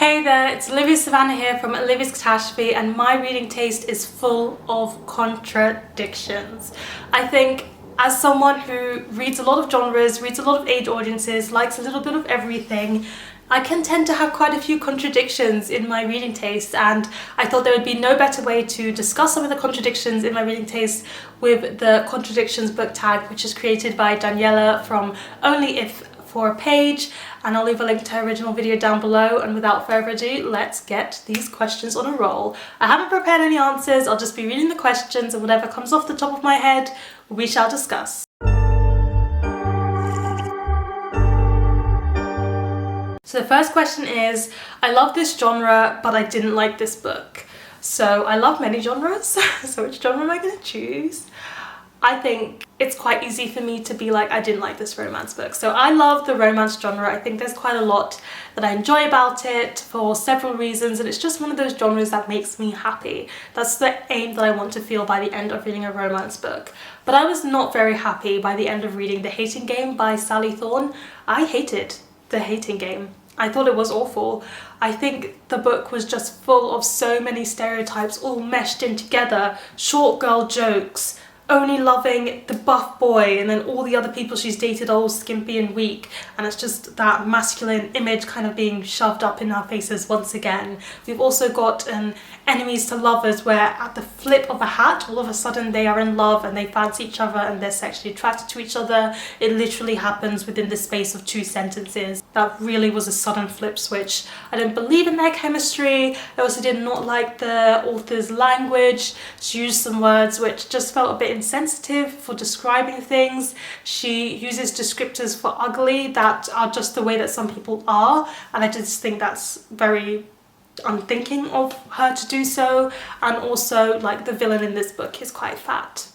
Hey there, it's Olivia-Savannah here from Olivia's Catastrophe, and my reading taste is full of contradictions. I think as someone who reads a lot of genres, reads a lot of age audiences, likes a little bit of everything, I can tend to have quite a few contradictions in my reading taste, and I thought there would be no better way to discuss some of the contradictions in my reading taste with the Contradictions book tag, which is created by Daniela from Only If for a Page, and I'll leave a link to her original video down below. And without further ado, let's get these questions on a roll. I haven't prepared any answers, I'll just be reading the questions, and whatever comes off the top of my head, we shall discuss. So the first question is, I love this genre, but I didn't like this book. So I love many genres, so which genre am I going to choose? I think it's quite easy for me to be like, I didn't like this romance book. So I love the romance genre. I think there's quite a lot that I enjoy about it for several reasons, and it's just one of those genres that makes me happy. That's the aim that I want to feel by the end of reading a romance book. But I was not very happy by the end of reading The Hating Game by Sally Thorne. I hated The Hating Game. I thought it was awful. I think the book was just full of so many stereotypes all meshed in together. Short girl jokes, only loving the buff boy, and then all the other people she's dated are all skimpy and weak, and it's just that masculine image kind of being shoved up in our faces once again. We've also got enemies to lovers, where at the flip of a hat all of a sudden they are in love and they fancy each other and they're sexually attracted to each other. It literally happens within the space of 2 sentences. That really was a sudden flip switch. I don't believe in their chemistry. I also did not like the author's language. She used some words which just felt a bit insensitive for describing things. She uses descriptors for ugly that are just the way that some people are, and I just think that's very unthinking of her to do so. And also, like, the villain in this book is quite fat,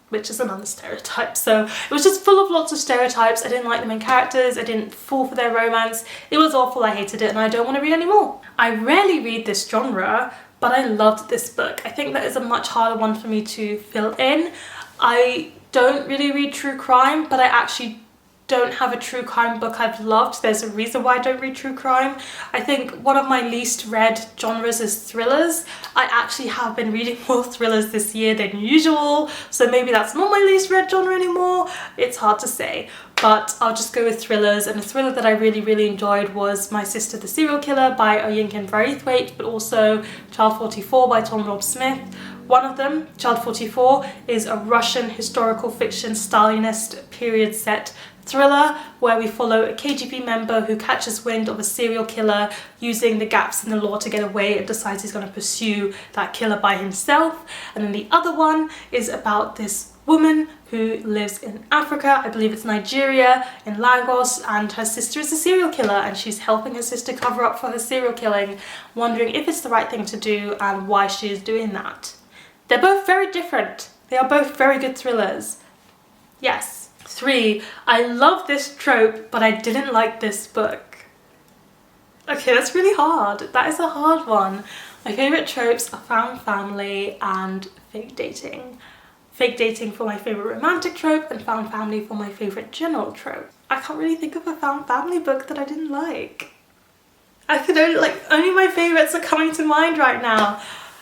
which is another stereotype. So it was just full of lots of stereotypes. I didn't like the main characters, I didn't fall for their romance. It was awful, I hated it, and I don't want to read anymore. I rarely read this genre, but I loved this book. I think that is a much harder one for me to fill in. I don't really read true crime, but I actually don't have a true crime book I've loved. There's a reason why I don't read true crime. I think one of my least read genres is thrillers. I actually have been reading more thrillers this year than usual, so maybe that's not my least read genre anymore. It's hard to say, but I'll just go with thrillers. And a thriller that I really enjoyed was My Sister the Serial Killer by Oyinkan Braithwaite, but also Child 44 by Tom Rob Smith. One of them, Child 44, is a Russian historical fiction Stalinist period set thriller where we follow a KGB member who catches wind of a serial killer using the gaps in the law to get away and decides he's going to pursue that killer by himself. And then the other one is about this woman who lives in Africa, I believe it's Nigeria, in Lagos, and her sister is a serial killer, and she's helping her sister cover up for her serial killing, wondering if it's the right thing to do and why she is doing that. They're both very different. They are both very good thrillers. Yes. 3. I love this trope, but I didn't like this book. Okay, that's really hard. That is a hard one. My favourite tropes are found family and fake dating. Fake dating for my favourite romantic trope, and found family for my favourite general trope. I can't really think of a found family book that I didn't like. I could only my favourites are coming to mind right now.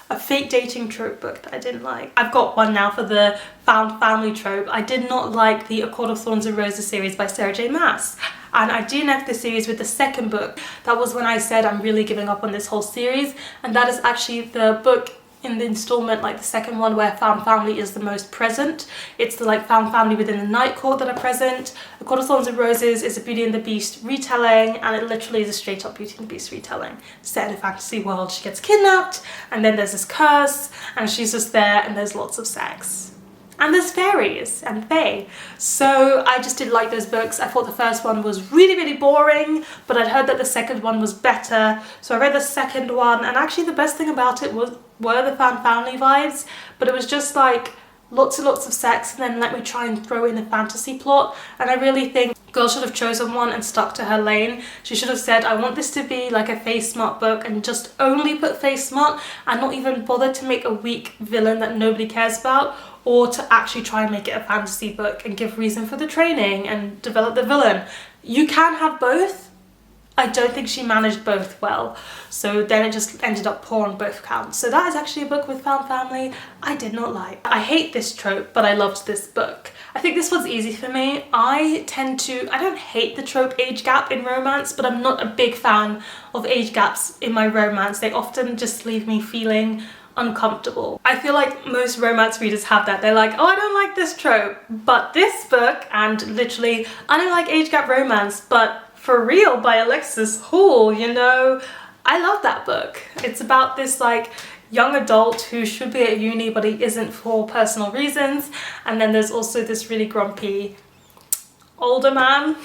A fake dating trope book that I didn't like. I've got one now for the found family trope. I did not like the A Court of Thorns and Roses series by Sarah J Maas, and I DNF'd the series with the second book. That was when I said I'm really giving up on this whole series, and that is actually the book in the installment, like the second one, where found family is the most present. It's the found family within the Night Court that are present. A Court of Thorns and Roses is a Beauty and the Beast retelling, and it literally is a straight up Beauty and the Beast retelling. Set in a fantasy world, she gets kidnapped, and then there's this curse, and she's just there, and there's lots of sex. And there's fairies and fae. So I just didn't like those books. I thought the first one was really boring, but I'd heard that the second one was better. So I read the second one, and actually the best thing about it were the found family vibes, but it was just like lots and lots of sex, and then let me try and throw in a fantasy plot. And I really think girl should have chosen one and stuck to her lane. She should have said, I want this to be like a face smut book, and just only put face smut, and not even bother to make a weak villain that nobody cares about, or to actually try and make it a fantasy book and give reason for the training and develop the villain. You can have both, I don't think she managed both well, so then it just ended up poor on both counts. So that is actually a book with found family I did not like. I hate this trope, but I loved this book. I think this one's easy for me. I don't hate the trope age gap in romance, but I'm not a big fan of age gaps in my romance. They often just leave me feeling uncomfortable. I feel like most romance readers have that. They're like, oh, I don't like this trope. But this book, and literally, I don't like age gap romance, but For Real by Alexis Hall, you know, I love that book. It's about this like young adult who should be at uni but he isn't for personal reasons, and then there's also this really grumpy older man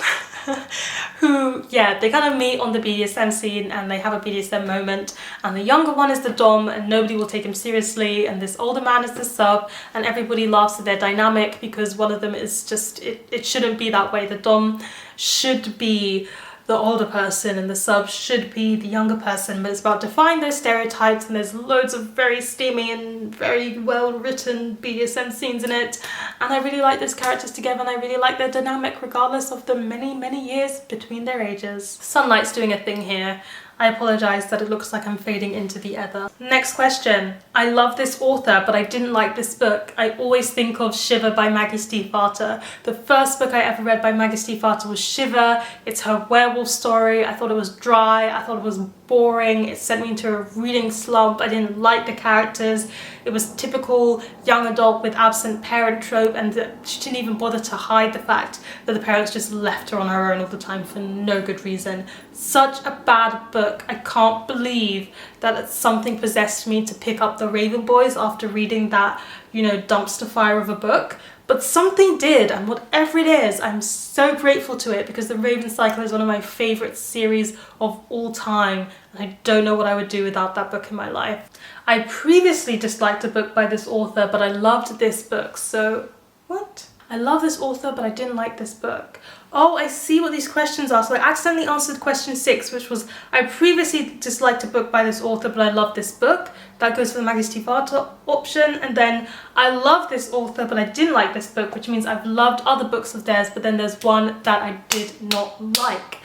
who, yeah, they kind of meet on the BDSM scene and they have a BDSM moment, and the younger one is the dom and nobody will take him seriously, and this older man is the sub, and everybody laughs at their dynamic because one of them is just, it shouldn't be that way. The dom should be the older person and the sub should be the younger person, but it's about defying those stereotypes, and there's loads of very steamy and very well written BDSM scenes in it, and I really like those characters together and I really like their dynamic regardless of the many years between their ages. Sunlight's doing a thing here. I apologise that it looks like I'm fading into the ether. Next question. I love this author, but I didn't like this book. I always think of Shiver by Maggie Stiefvater. The first book I ever read by Maggie Stiefvater was Shiver. It's her werewolf story. I thought it was dry. I thought it was boring. It sent me into a reading slump. I didn't like the characters. It was typical young adult with absent parent trope, and she didn't even bother to hide the fact that the parents just left her on her own all the time for no good reason. Such a bad book. I can't believe that something possessed me to pick up the Raven Boys after reading that, you know, dumpster fire of a book. But something did, and whatever it is, I'm so grateful to it, because the Raven Cycle is one of my favourite series of all time, and I don't know what I would do without that book in my life. I previously disliked a book by this author, but I loved this book, so what? I love this author, but I didn't like this book. Oh, I see what these questions are. So I accidentally answered question 6, which was, I previously disliked a book by this author, but I love this book. That goes for the Maggie Stiefvater option. And then I love this author, but I didn't like this book, which means I've loved other books of theirs, but then there's one that I did not like.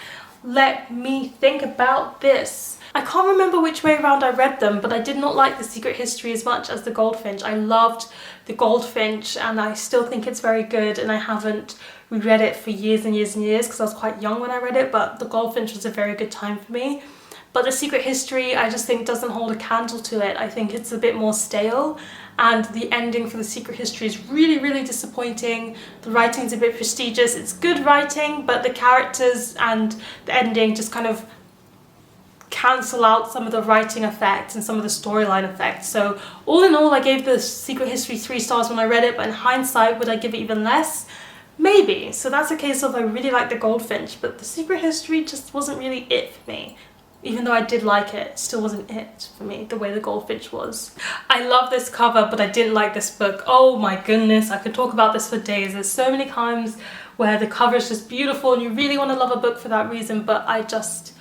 Let me think about this. I can't remember which way around I read them, but I did not like The Secret History as much as The Goldfinch. I loved The Goldfinch and I still think it's very good, and I haven't reread it for years and years and years because I was quite young when I read it, but The Goldfinch was a very good time for me. But The Secret History, I just think doesn't hold a candle to it. I think it's a bit more stale, and the ending for The Secret History is really disappointing. The writing's a bit prestigious. It's good writing, but the characters and the ending just kind of cancel out some of the writing effects and some of the storyline effects. So all in all, I gave The Secret History 3 stars when I read it, but in hindsight, would I give it even less? Maybe. So that's a case of I really like The Goldfinch, but The Secret History just wasn't really it for me. Even though I did like it, it still wasn't it for me, the way The Goldfinch was. I love this cover, but I didn't like this book. Oh my goodness, I could talk about this for days. There's so many times where the cover is just beautiful and you really want to love a book for that reason, but I just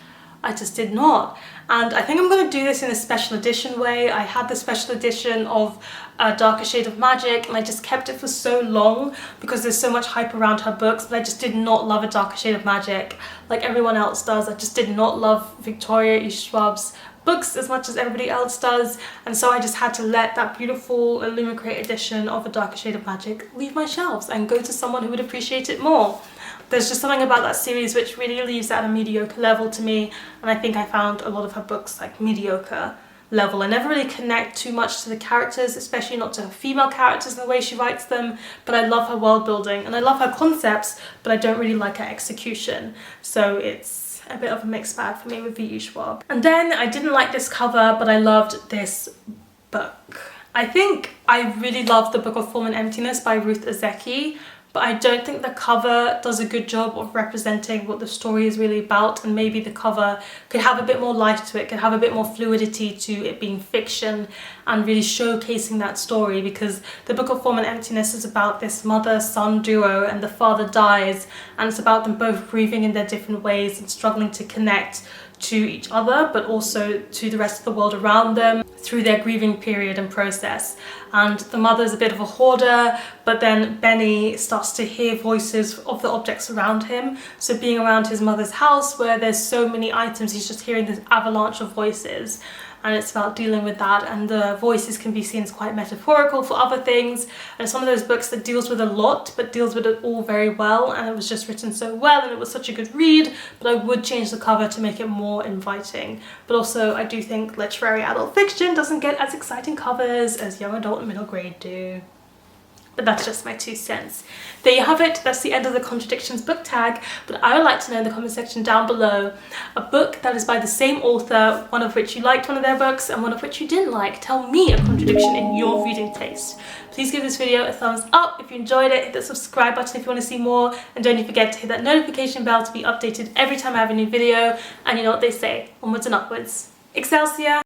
did not. And I think I'm going to do this in a special edition way. I had the special edition of A Darker Shade of Magic, and I just kept it for so long because there's so much hype around her books, but I just did not love A Darker Shade of Magic like everyone else does. I just did not love Victoria E. Schwab's books as much as everybody else does, and so I just had to let that beautiful Illumicrate edition of A Darker Shade of Magic leave my shelves and go to someone who would appreciate it more. There's just something about that series which really leaves it at a mediocre level to me, and I think I found a lot of her books like mediocre level. I never really connect too much to the characters, especially not to her female characters and the way she writes them, but I love her world building and I love her concepts, but I don't really like her execution. So it's a bit of a mixed bag for me with V.E. Schwab. And then I didn't like this cover, but I loved this book. I think I really loved The Book of Form and Emptiness by Ruth Ozeki, but I don't think the cover does a good job of representing what the story is really about, and maybe the cover could have a bit more life to it, could have a bit more fluidity to it being fiction and really showcasing that story, because The Book of Form and Emptiness is about this mother-son duo and the father dies, and it's about them both grieving in their different ways and struggling to connect to each other, but also to the rest of the world around them through their grieving period and process. And the mother's a bit of a hoarder, but then Benny starts to hear voices of the objects around him. So being around his mother's house where there's so many items, he's just hearing this avalanche of voices. And it's about dealing with that, and the voices can be seen as quite metaphorical for other things. And it's one of those books that deals with a lot, but deals with it all very well, and it was just written so well, and it was such a good read. But I would change the cover to make it more inviting. But also I do think literary adult fiction doesn't get as exciting covers as young adult and middle grade do. But that's just my 2 cents. There you have it, that's the end of the Contradictions book tag, but I would like to know in the comment section down below a book that is by the same author, one of which you liked one of their books and one of which you didn't like. Tell me a contradiction in your reading taste. Please give this video a thumbs up if you enjoyed it, hit the subscribe button if you want to see more, and don't forget to hit that notification bell to be updated every time I have a new video. And you know what they say, onwards and upwards. Excelsior!